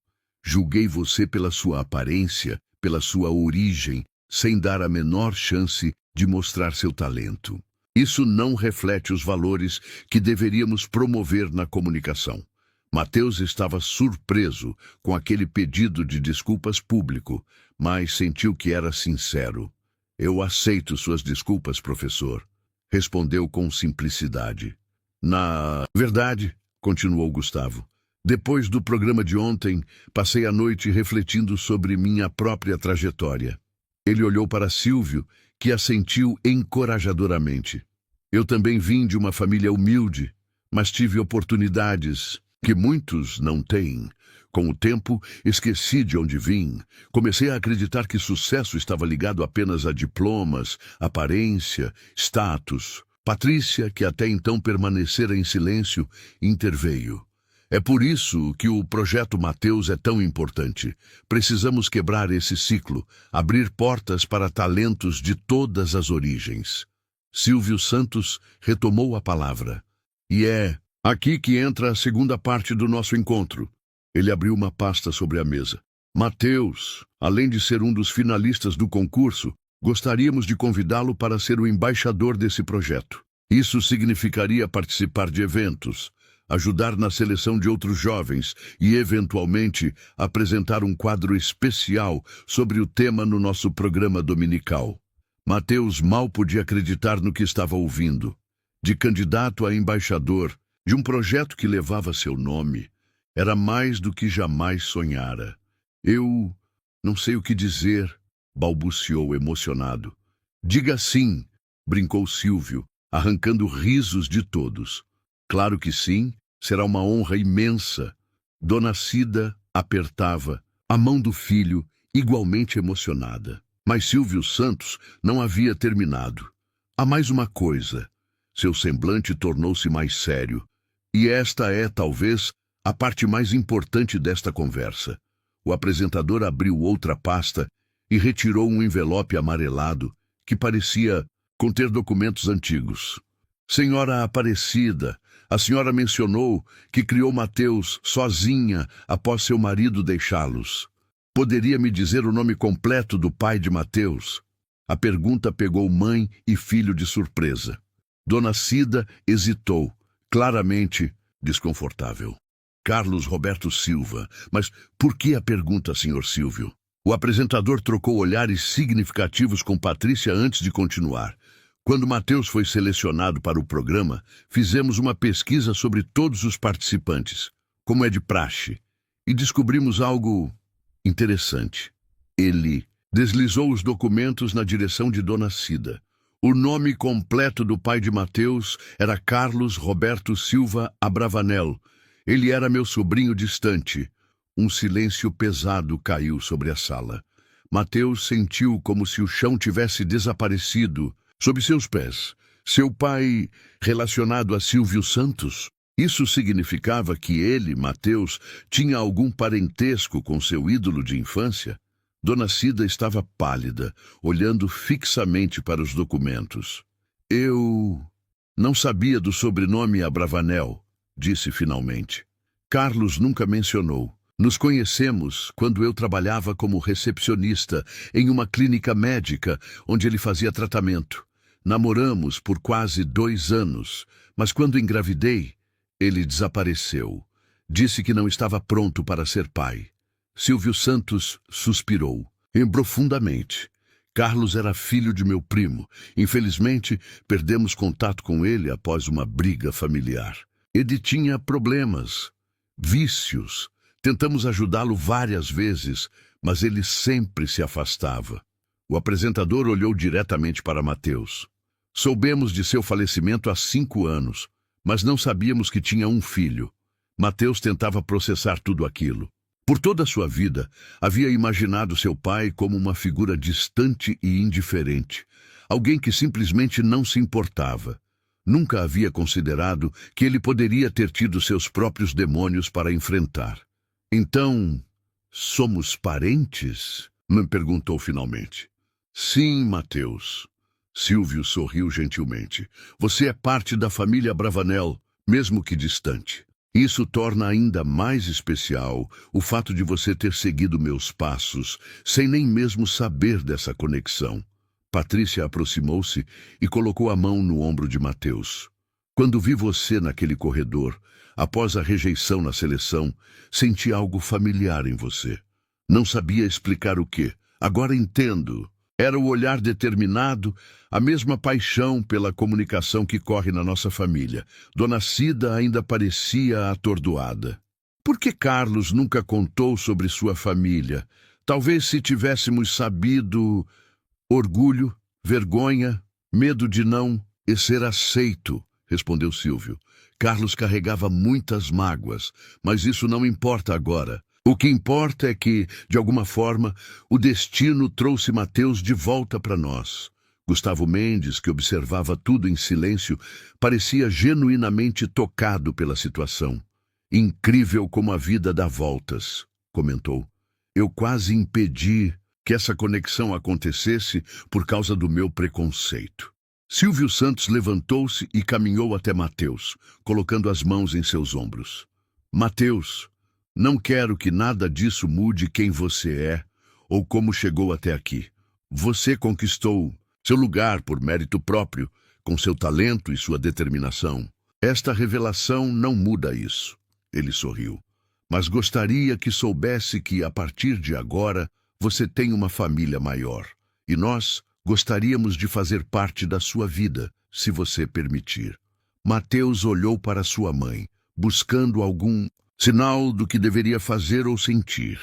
Julguei você pela sua aparência, pela sua origem, sem dar a menor chance de mostrar seu talento. Isso não reflete os valores que deveríamos promover na comunicação." Mateus estava surpreso com aquele pedido de desculpas público, mas sentiu que era sincero. "Eu aceito suas desculpas, professor", respondeu com simplicidade. "Na verdade", continuou Gustavo, "depois do programa de ontem, passei a noite refletindo sobre minha própria trajetória." Ele olhou para Silvio, que assentiu encorajadoramente. "Eu também vim de uma família humilde, mas tive oportunidades que muitos não têm, Com o tempo, esqueci de onde vim. Comecei a acreditar que sucesso estava ligado apenas a diplomas, aparência, status. Patrícia, que até então permanecera em silêncio, interveio. É por isso que o projeto Mateus é tão importante. Precisamos quebrar esse ciclo, abrir portas para talentos de todas as origens. Silvio Santos retomou a palavra. E é aqui que entra a segunda parte do nosso encontro. Ele abriu uma pasta sobre a mesa. Mateus, além de ser um dos finalistas do concurso, gostaríamos de convidá-lo para ser o embaixador desse projeto. Isso significaria participar de eventos, ajudar na seleção de outros jovens e, eventualmente, apresentar um quadro especial sobre o tema no nosso programa dominical. Mateus mal podia acreditar no que estava ouvindo. De candidato a embaixador de um projeto que levava seu nome, era mais do que jamais sonhara. Eu não sei o que dizer, balbuciou emocionado. Diga sim, brincou Silvio, arrancando risos de todos. Claro que sim, será uma honra imensa. Dona Cida apertava a mão do filho, igualmente emocionada. Mas Silvio Santos não havia terminado. Há mais uma coisa. Seu semblante tornou-se mais sério. E esta é, talvez, a parte mais importante desta conversa. O apresentador abriu outra pasta e retirou um envelope amarelado que parecia conter documentos antigos. Senhora Aparecida, a senhora mencionou que criou Mateus sozinha após seu marido deixá-los. Poderia me dizer o nome completo do pai de Mateus? A pergunta pegou mãe e filho de surpresa. Dona Cida hesitou, claramente desconfortável. Carlos Roberto Silva. Mas por que a pergunta, Sr. Silvio? O apresentador trocou olhares significativos com Patrícia antes de continuar. Quando Mateus foi selecionado para o programa, fizemos uma pesquisa sobre todos os participantes, como é de praxe, e descobrimos algo interessante. Ele deslizou os documentos na direção de Dona Cida. O nome completo do pai de Mateus era Carlos Roberto Silva Abravanel. Ele era meu sobrinho distante. Um silêncio pesado caiu sobre a sala. Mateus sentiu como se o chão tivesse desaparecido sob seus pés. Seu pai, relacionado a Silvio Santos? Isso significava que ele, Mateus, tinha algum parentesco com seu ídolo de infância? Dona Cida estava pálida, olhando fixamente para os documentos. Eu não sabia do sobrenome Abravanel, disse finalmente. Carlos nunca mencionou. Nos conhecemos quando eu trabalhava como recepcionista em uma clínica médica onde ele fazia tratamento. Namoramos por quase 2 anos, mas quando engravidei, ele desapareceu. Disse que não estava pronto para ser pai. Silvio Santos suspirou, profundamente. Carlos era filho de meu primo. Infelizmente, perdemos contato com ele após uma briga familiar. Ele tinha problemas, vícios. Tentamos ajudá-lo várias vezes, mas ele sempre se afastava. O apresentador olhou diretamente para Mateus. Soubemos de seu falecimento há 5 anos, mas não sabíamos que tinha um filho. Mateus tentava processar tudo aquilo. Por toda a sua vida, havia imaginado seu pai como uma figura distante e indiferente, alguém que simplesmente não se importava. Nunca havia considerado que ele poderia ter tido seus próprios demônios para enfrentar. Então, somos parentes? Me perguntou finalmente. Sim, Mateus. Silvio sorriu gentilmente. Você é parte da família Abravanel, mesmo que distante. Isso torna ainda mais especial o fato de você ter seguido meus passos, sem nem mesmo saber dessa conexão. Patrícia aproximou-se e colocou a mão no ombro de Mateus. Quando vi você naquele corredor, após a rejeição na seleção, senti algo familiar em você. Não sabia explicar o quê. Agora entendo. Era o olhar determinado, a mesma paixão pela comunicação que corre na nossa família. Dona Cida ainda parecia atordoada. Por que Carlos nunca contou sobre sua família? Talvez se tivéssemos sabido... Orgulho, vergonha, medo de não ser aceito, respondeu Silvio. Carlos carregava muitas mágoas, mas isso não importa agora. O que importa é que, de alguma forma, o destino trouxe Mateus de volta para nós. Gustavo Mendes, que observava tudo em silêncio, parecia genuinamente tocado pela situação. Incrível como a vida dá voltas, comentou. Eu quase impedi que essa conexão acontecesse por causa do meu preconceito. Silvio Santos levantou-se e caminhou até Mateus, colocando as mãos em seus ombros. Mateus, não quero que nada disso mude quem você é ou como chegou até aqui. Você conquistou seu lugar por mérito próprio, com seu talento e sua determinação. Esta revelação não muda isso. Ele sorriu. Mas gostaria que soubesse que, a partir de agora, você tem uma família maior. E nós gostaríamos de fazer parte da sua vida, se você permitir. Mateus olhou para sua mãe, buscando algum sinal do que deveria fazer ou sentir.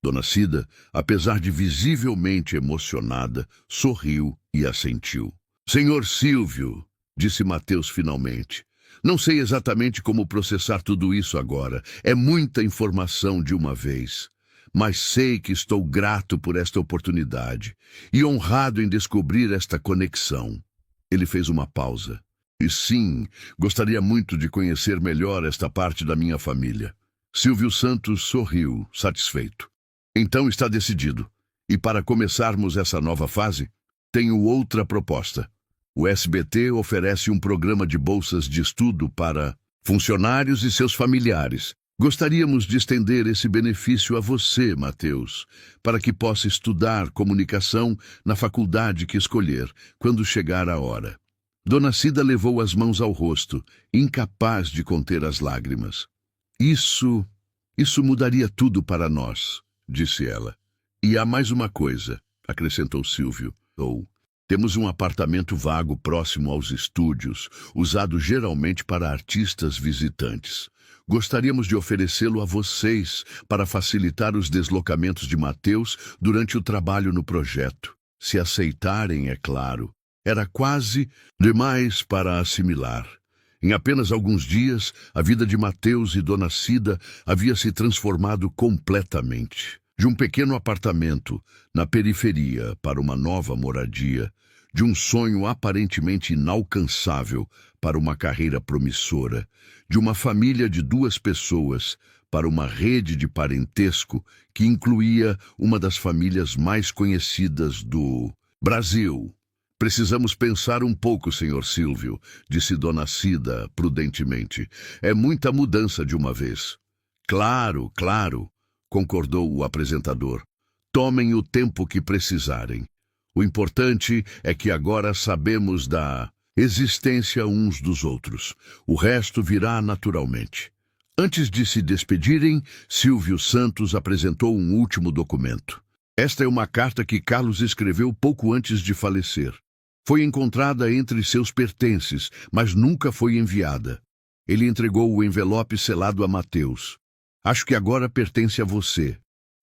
Dona Cida, apesar de visivelmente emocionada, sorriu e assentiu. Senhor Silvio, disse Mateus finalmente, não sei exatamente como processar tudo isso agora. É muita informação de uma vez. Mas sei que estou grato por esta oportunidade e honrado em descobrir esta conexão. Ele fez uma pausa. E sim, gostaria muito de conhecer melhor esta parte da minha família. Silvio Santos sorriu, satisfeito. Então está decidido. E para começarmos essa nova fase, tenho outra proposta. O SBT oferece um programa de bolsas de estudo para funcionários e seus familiares. Gostaríamos de estender esse benefício a você, Mateus, para que possa estudar comunicação na faculdade que escolher, quando chegar a hora. Dona Cida levou as mãos ao rosto, incapaz de conter as lágrimas. Isso mudaria tudo para nós, disse ela. E há mais uma coisa, acrescentou Silvio. Temos um apartamento vago próximo aos estúdios, usado geralmente para artistas visitantes. Gostaríamos de oferecê-lo a vocês para facilitar os deslocamentos de Mateus durante o trabalho no projeto. Se aceitarem, é claro. Era quase demais para assimilar. Em apenas alguns dias, a vida de Mateus e Dona Cida havia se transformado completamente. De um pequeno apartamento na periferia para uma nova moradia, de um sonho aparentemente inalcançável para uma carreira promissora, de uma família de 2 pessoas para uma rede de parentesco que incluía uma das famílias mais conhecidas do Brasil. Precisamos pensar um pouco, senhor Silvio, disse Dona Cida prudentemente. É muita mudança de uma vez. Claro, concordou o apresentador. Tomem o tempo que precisarem. O importante é que agora sabemos da existência uns dos outros. O resto virá naturalmente. Antes de se despedirem, Silvio Santos apresentou um último documento. Esta é uma carta que Carlos escreveu pouco antes de falecer. Foi encontrada entre seus pertences, mas nunca foi enviada. Ele entregou o envelope selado a Mateus. Acho que agora pertence a você.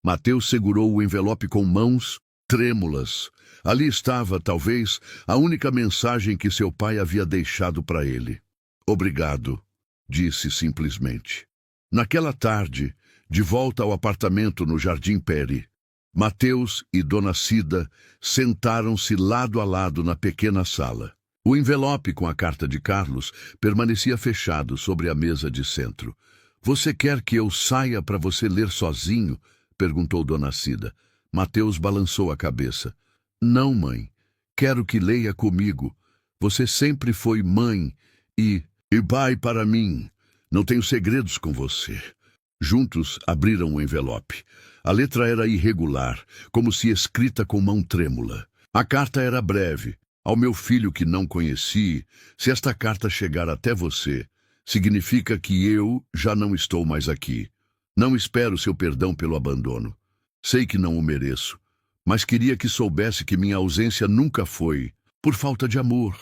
Mateus segurou o envelope com mãos trêmulas. Ali estava, talvez, a única mensagem que seu pai havia deixado para ele. Obrigado, disse simplesmente. Naquela tarde, de volta ao apartamento no Jardim Peri, Mateus e Dona Cida sentaram-se lado a lado na pequena sala. O envelope com a carta de Carlos permanecia fechado sobre a mesa de centro. Você quer que eu saia para você ler sozinho? Perguntou Dona Cida. Mateus balançou a cabeça. Não, mãe. Quero que leia comigo. Você sempre foi mãe e pai para mim. Não tenho segredos com você. Juntos abriram o envelope. A letra era irregular, como se escrita com mão trêmula. A carta era breve. Ao meu filho que não conheci, se esta carta chegar até você, significa que eu já não estou mais aqui. Não espero seu perdão pelo abandono. Sei que não o mereço, mas queria que soubesse que minha ausência nunca foi por falta de amor,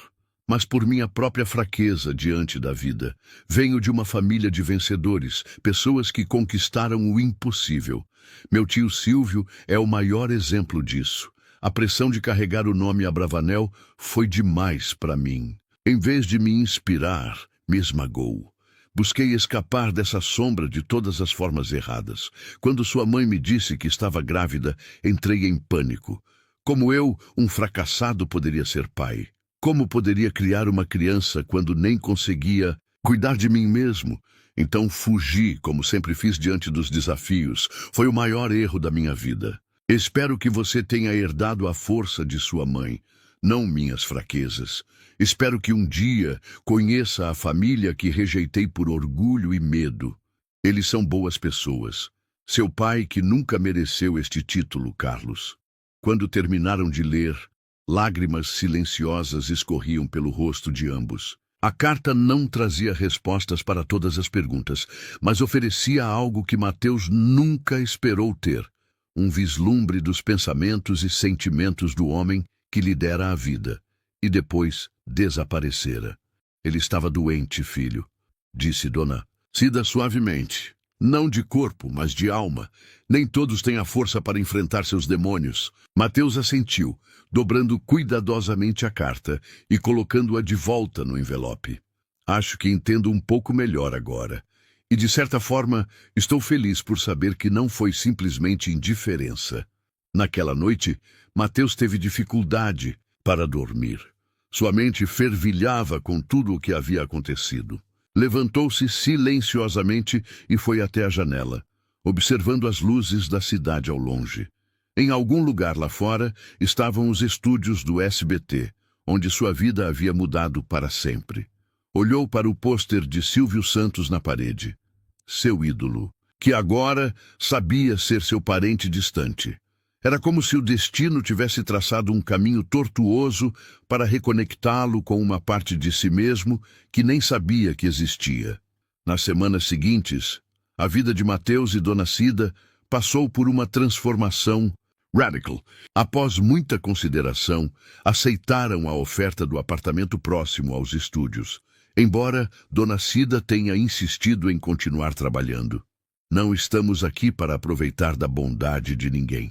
mas por minha própria fraqueza diante da vida. Venho de uma família de vencedores, pessoas que conquistaram o impossível. Meu tio Silvio é o maior exemplo disso. A pressão de carregar o nome Abravanel foi demais para mim. Em vez de me inspirar, me esmagou. Busquei escapar dessa sombra de todas as formas erradas. Quando sua mãe me disse que estava grávida, entrei em pânico. Como eu, um fracassado, poderia ser pai? Como poderia criar uma criança quando nem conseguia cuidar de mim mesmo? Então fugi, como sempre fiz diante dos desafios. Foi o maior erro da minha vida. Espero que você tenha herdado a força de sua mãe, não minhas fraquezas. Espero que um dia conheça a família que rejeitei por orgulho e medo. Eles são boas pessoas. Seu pai que nunca mereceu este título, Carlos. Quando terminaram de ler, lágrimas silenciosas escorriam pelo rosto de ambos. A carta não trazia respostas para todas as perguntas, mas oferecia algo que Mateus nunca esperou ter. Um vislumbre dos pensamentos e sentimentos do homem que lhe dera a vida. E depois desaparecera. Ele estava doente, filho, disse Dona Cida suavemente. Não de corpo, mas de alma. Nem todos têm a força para enfrentar seus demônios. Mateus assentiu, dobrando cuidadosamente a carta e colocando-a de volta no envelope. Acho que entendo um pouco melhor agora. E, de certa forma, estou feliz por saber que não foi simplesmente indiferença. Naquela noite, Mateus teve dificuldade para dormir. Sua mente fervilhava com tudo o que havia acontecido. Levantou-se silenciosamente e foi até a janela, observando as luzes da cidade ao longe. Em algum lugar lá fora estavam os estúdios do SBT, onde sua vida havia mudado para sempre. Olhou para o pôster de Silvio Santos na parede. Seu ídolo, que agora sabia ser seu parente distante. Era como se o destino tivesse traçado um caminho tortuoso para reconectá-lo com uma parte de si mesmo que nem sabia que existia. Nas semanas seguintes, a vida de Mateus e Dona Cida passou por uma transformação radical. Após muita consideração, aceitaram a oferta do apartamento próximo aos estúdios, embora Dona Cida tenha insistido em continuar trabalhando. Não estamos aqui para aproveitar da bondade de ninguém.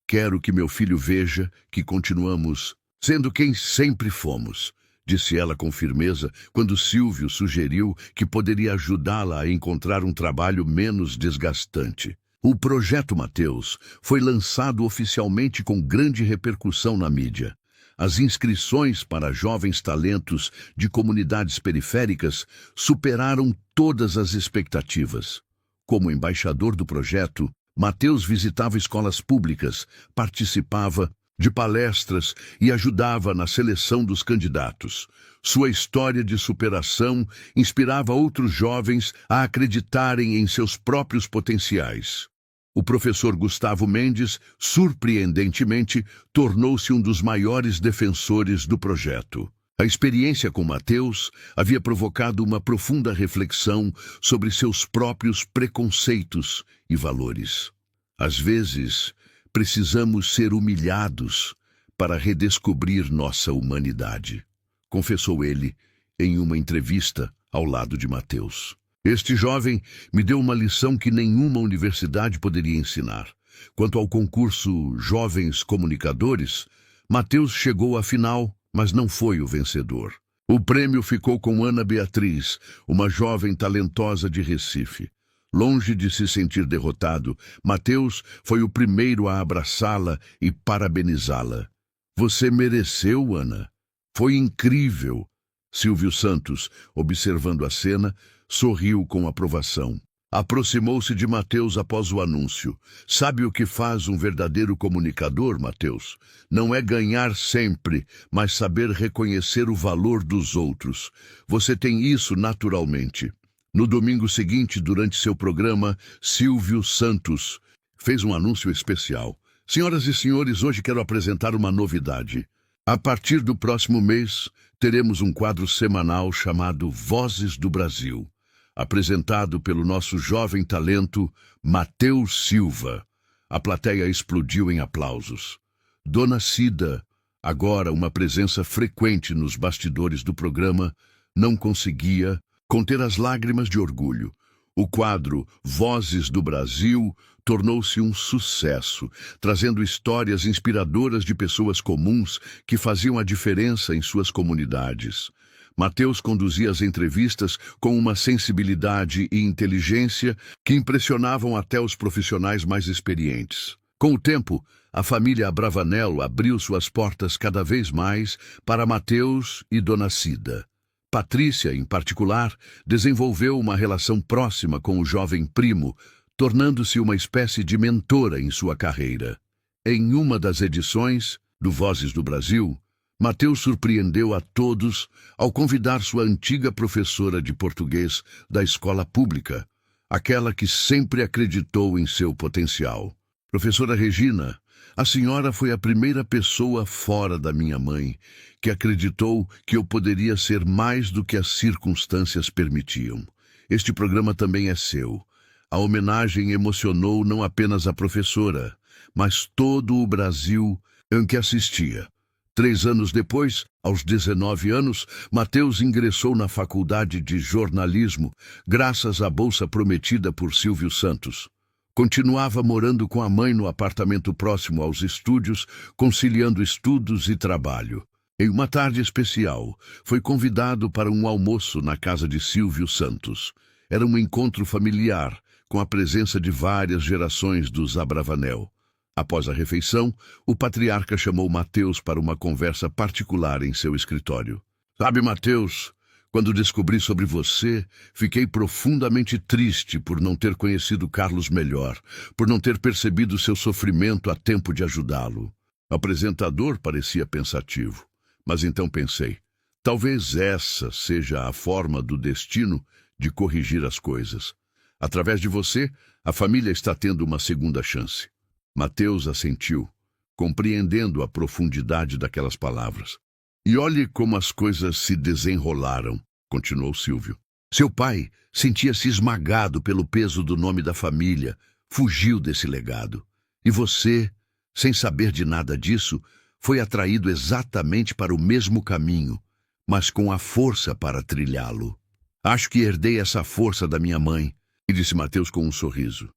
Quero que meu filho veja que continuamos sendo quem sempre fomos, disse ela com firmeza quando Silvio sugeriu que poderia ajudá-la a encontrar um trabalho menos desgastante. O Projeto Mateus foi lançado oficialmente com grande repercussão na mídia. As inscrições para jovens talentos de comunidades periféricas superaram todas as expectativas. Como embaixador do projeto, Mateus visitava escolas públicas, participava de palestras e ajudava na seleção dos candidatos. Sua história de superação inspirava outros jovens a acreditarem em seus próprios potenciais. O professor Gustavo Mendes, surpreendentemente, tornou-se um dos maiores defensores do projeto. A experiência com Mateus havia provocado uma profunda reflexão sobre seus próprios preconceitos e valores. Às vezes, precisamos ser humilhados para redescobrir nossa humanidade, confessou ele em uma entrevista ao lado de Mateus. Este jovem me deu uma lição que nenhuma universidade poderia ensinar. Quanto ao concurso Jovens Comunicadores, Mateus chegou à final, mas não foi o vencedor. O prêmio ficou com Ana Beatriz, uma jovem talentosa de Recife. Longe de se sentir derrotado, Mateus foi o primeiro a abraçá-la e parabenizá-la. Você mereceu, Ana. Foi incrível. Silvio Santos, observando a cena, sorriu com aprovação. Aproximou-se de Mateus após o anúncio. Sabe o que faz um verdadeiro comunicador, Mateus? Não é ganhar sempre, mas saber reconhecer o valor dos outros. Você tem isso naturalmente. No domingo seguinte, durante seu programa, Silvio Santos fez um anúncio especial. Senhoras e senhores, hoje quero apresentar uma novidade. A partir do próximo mês, teremos um quadro semanal chamado Vozes do Brasil, apresentado pelo nosso jovem talento, Mateus Silva. A plateia explodiu em aplausos. Dona Cida, agora uma presença frequente nos bastidores do programa, não conseguia conter as lágrimas de orgulho. O quadro Vozes do Brasil tornou-se um sucesso, trazendo histórias inspiradoras de pessoas comuns que faziam a diferença em suas comunidades. Mateus conduzia as entrevistas com uma sensibilidade e inteligência que impressionavam até os profissionais mais experientes. Com o tempo, a família Abravanel abriu suas portas cada vez mais para Mateus e Dona Cida. Patrícia, em particular, desenvolveu uma relação próxima com o jovem primo, tornando-se uma espécie de mentora em sua carreira. Em uma das edições do Vozes do Brasil, Mateus surpreendeu a todos ao convidar sua antiga professora de português da escola pública, aquela que sempre acreditou em seu potencial. Professora Regina, a senhora foi a primeira pessoa fora da minha mãe que acreditou que eu poderia ser mais do que as circunstâncias permitiam. Este programa também é seu. A homenagem emocionou não apenas a professora, mas todo o Brasil em que assistia. 3 anos depois, aos 19 anos, Mateus ingressou na faculdade de jornalismo, graças à bolsa prometida por Silvio Santos. Continuava morando com a mãe no apartamento próximo aos estúdios, conciliando estudos e trabalho. Em uma tarde especial, foi convidado para um almoço na casa de Silvio Santos. Era um encontro familiar, com a presença de várias gerações dos Abravanel. Após a refeição, o patriarca chamou Mateus para uma conversa particular em seu escritório. Sabe, Mateus, quando descobri sobre você, fiquei profundamente triste por não ter conhecido Carlos melhor, por não ter percebido seu sofrimento a tempo de ajudá-lo. O apresentador parecia pensativo, mas então pensei, talvez essa seja a forma do destino de corrigir as coisas. Através de você, a família está tendo uma segunda chance. Mateus assentiu, compreendendo a profundidade daquelas palavras. E olhe como as coisas se desenrolaram, continuou Silvio. Seu pai sentia-se esmagado pelo peso do nome da família, fugiu desse legado. E você, sem saber de nada disso, foi atraído exatamente para o mesmo caminho, mas com a força para trilhá-lo. Acho que herdei essa força da minha mãe, disse Mateus com um sorriso.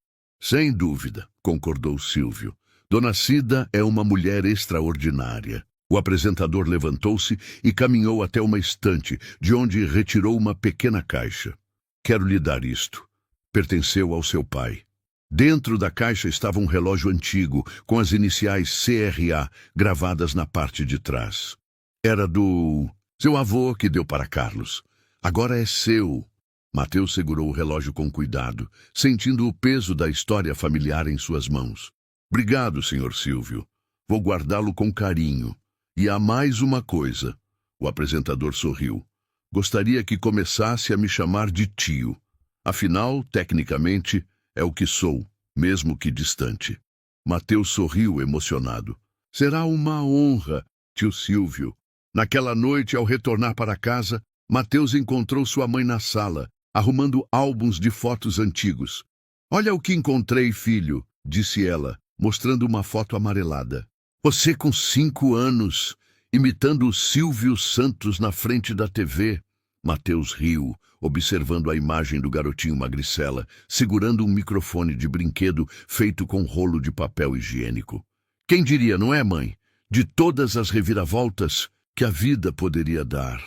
Sem dúvida, concordou Silvio. Dona Cida é uma mulher extraordinária. O apresentador levantou-se e caminhou até uma estante, de onde retirou uma pequena caixa. Quero lhe dar isto. Pertenceu ao seu pai. Dentro da caixa estava um relógio antigo, com as iniciais CRA gravadas na parte de trás. Era do seu avô que deu para Carlos. Agora é seu. Mateus segurou o relógio com cuidado, sentindo o peso da história familiar em suas mãos. Obrigado, Sr. Silvio. Vou guardá-lo com carinho. E há mais uma coisa. O apresentador sorriu. Gostaria que começasse a me chamar de tio. Afinal, tecnicamente, é o que sou, mesmo que distante. Mateus sorriu emocionado. Será uma honra, tio Silvio. Naquela noite, ao retornar para casa, Mateus encontrou sua mãe na sala, arrumando álbuns de fotos antigos. Olha o que encontrei, filho, disse ela, mostrando uma foto amarelada. Você com 5 anos, imitando o Silvio Santos na frente da TV. Mateus riu, observando a imagem do garotinho magricela, segurando um microfone de brinquedo feito com rolo de papel higiênico. Quem diria, não é, mãe? De todas as reviravoltas que a vida poderia dar.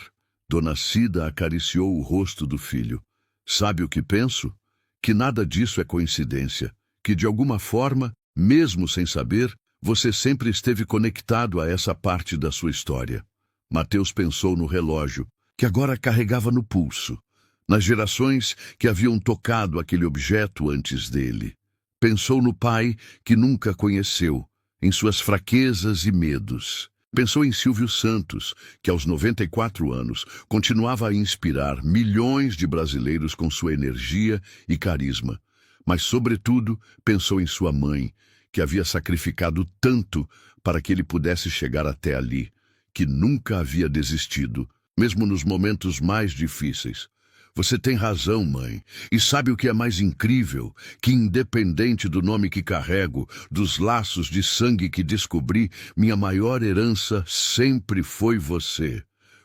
Dona Cida acariciou o rosto do filho. Sabe o que penso? Que nada disso é coincidência, que de alguma forma, mesmo sem saber, você sempre esteve conectado a essa parte da sua história. Mateus pensou no relógio, que agora carregava no pulso, nas gerações que haviam tocado aquele objeto antes dele. Pensou no pai que nunca conheceu, em suas fraquezas e medos. Pensou em Silvio Santos, que aos 94 anos continuava a inspirar milhões de brasileiros com sua energia e carisma. Mas, sobretudo, pensou em sua mãe, que havia sacrificado tanto para que ele pudesse chegar até ali, que nunca havia desistido, mesmo nos momentos mais difíceis. Você tem razão, mãe. E sabe o que é mais incrível? Que independente do nome que carrego, dos laços de sangue que descobri, minha maior herança sempre foi você.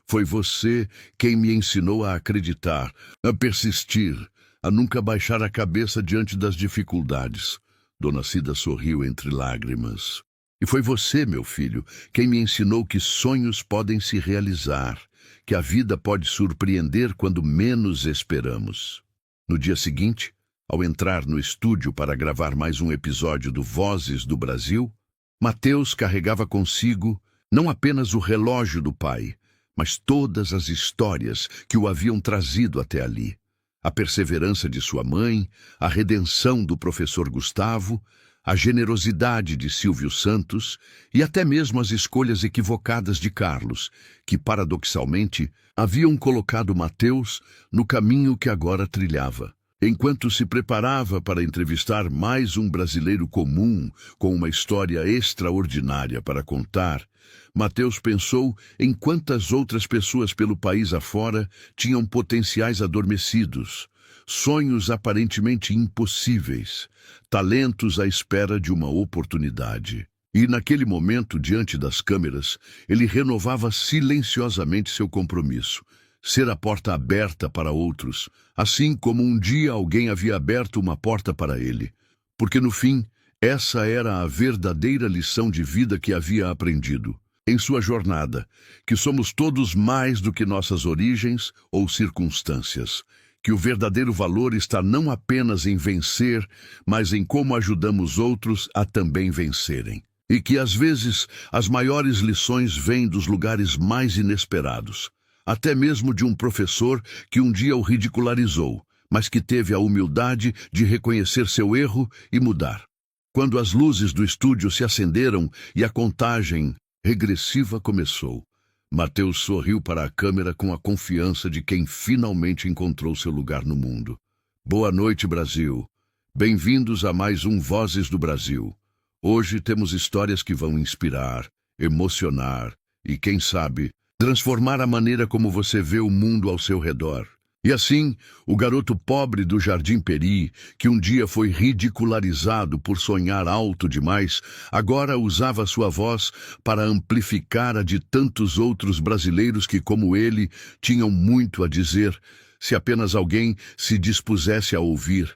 Foi você quem me ensinou a acreditar, a persistir, a nunca baixar a cabeça diante das dificuldades. Dona Cida sorriu entre lágrimas. E foi você, meu filho, quem me ensinou que sonhos podem se realizar, que a vida pode surpreender quando menos esperamos. No dia seguinte, ao entrar no estúdio para gravar mais um episódio do Vozes do Brasil, Mateus carregava consigo não apenas o relógio do pai, mas todas as histórias que o haviam trazido até ali. A perseverança de sua mãe, a redenção do professor Gustavo, a generosidade de Silvio Santos e até mesmo as escolhas equivocadas de Carlos, que, paradoxalmente, haviam colocado Mateus no caminho que agora trilhava. Enquanto se preparava para entrevistar mais um brasileiro comum com uma história extraordinária para contar, Mateus pensou em quantas outras pessoas pelo país afora tinham potenciais adormecidos, sonhos aparentemente impossíveis, talentos à espera de uma oportunidade. E naquele momento, diante das câmeras, ele renovava silenciosamente seu compromisso, ser a porta aberta para outros, assim como um dia alguém havia aberto uma porta para ele. Porque no fim, essa era a verdadeira lição de vida que havia aprendido em sua jornada, que somos todos mais do que nossas origens ou circunstâncias, que o verdadeiro valor está não apenas em vencer, mas em como ajudamos outros a também vencerem. E que às vezes as maiores lições vêm dos lugares mais inesperados, até mesmo de um professor que um dia o ridicularizou, mas que teve a humildade de reconhecer seu erro e mudar. Quando as luzes do estúdio se acenderam e a contagem regressiva começou, Mateus sorriu para a câmera com a confiança de quem finalmente encontrou seu lugar no mundo. Boa noite, Brasil. Bem-vindos a mais um Vozes do Brasil. Hoje temos histórias que vão inspirar, emocionar e, quem sabe, transformar a maneira como você vê o mundo ao seu redor. E assim, o garoto pobre do Jardim Peri, que um dia foi ridicularizado por sonhar alto demais, agora usava sua voz para amplificar a de tantos outros brasileiros que, como ele, tinham muito a dizer, se apenas alguém se dispusesse a ouvir.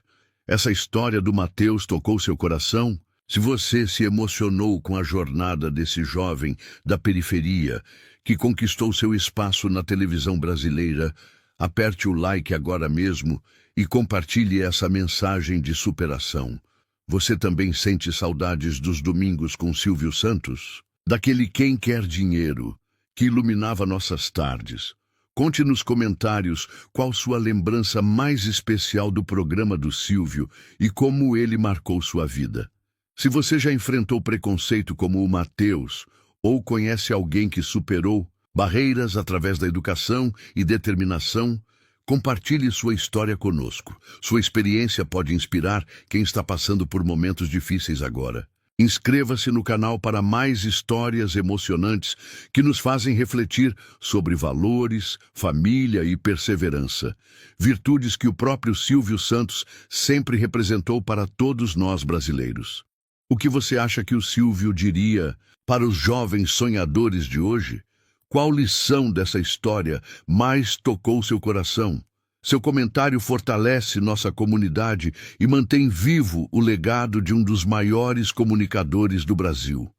Essa história do Mateus tocou seu coração? Se você se emocionou com a jornada desse jovem da periferia, que conquistou seu espaço na televisão brasileira, aperte o like agora mesmo e compartilhe essa mensagem de superação. Você também sente saudades dos domingos com Silvio Santos? Daquele Quem Quer Dinheiro, que iluminava nossas tardes? Conte nos comentários qual sua lembrança mais especial do programa do Silvio e como ele marcou sua vida. Se você já enfrentou preconceito como o Mateus, ou conhece alguém que superou barreiras através da educação e determinação, compartilhe sua história conosco. Sua experiência pode inspirar quem está passando por momentos difíceis agora. Inscreva-se no canal para mais histórias emocionantes que nos fazem refletir sobre valores, família e perseverança, virtudes que o próprio Silvio Santos sempre representou para todos nós brasileiros. O que você acha que o Silvio diria para os jovens sonhadores de hoje? Qual lição dessa história mais tocou seu coração? Seu comentário fortalece nossa comunidade e mantém vivo o legado de um dos maiores comunicadores do Brasil.